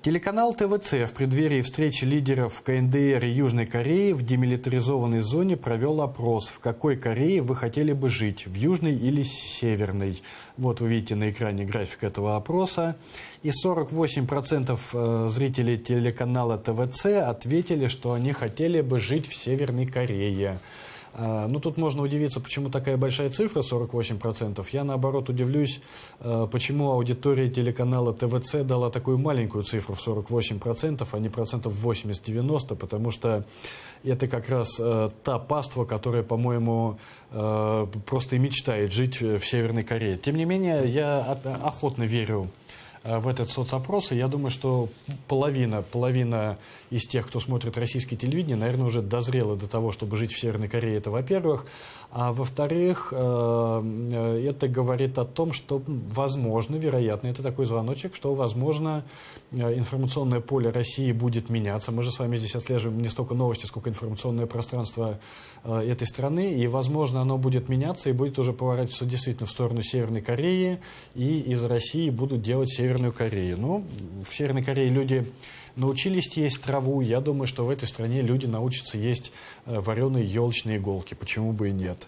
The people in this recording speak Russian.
Телеканал ТВЦ в преддверии встречи лидеров КНДР и Южной Кореи в демилитаризованной зоне провел опрос, в какой Корее вы хотели бы жить, в Южной или Северной. Вот вы видите на экране график этого опроса. И 48% зрителей телеканала ТВЦ ответили, что они хотели бы жить в Северной Корее. Ну, тут можно удивиться, почему такая большая цифра, 48%. Я, наоборот, удивлюсь, почему аудитория телеканала ТВЦ дала такую маленькую цифру в 48%, а не процентов 80-90%, потому что это как раз та паства, которая, по-моему, просто и мечтает жить в Северной Корее. Тем не менее, я охотно верю в этот соцопрос, и я думаю, что половина из тех, кто смотрит российское телевидение, наверное, уже дозрела до того, чтобы жить в Северной Корее, это во-первых. А во-вторых, это говорит о том, что, возможно, вероятно, это такой звоночек, что, возможно, информационное поле России будет меняться. Мы же с вами здесь отслеживаем не столько новости, сколько информационное пространство этой страны, и, возможно, оно будет меняться и будет уже поворачиваться действительно в сторону Северной Кореи, и из России будут делать Северную Корею. Ну, в Северной Корее люди научились есть траву. Я думаю, что в этой стране люди научатся есть вареные елочные иголки. Почему бы и нет?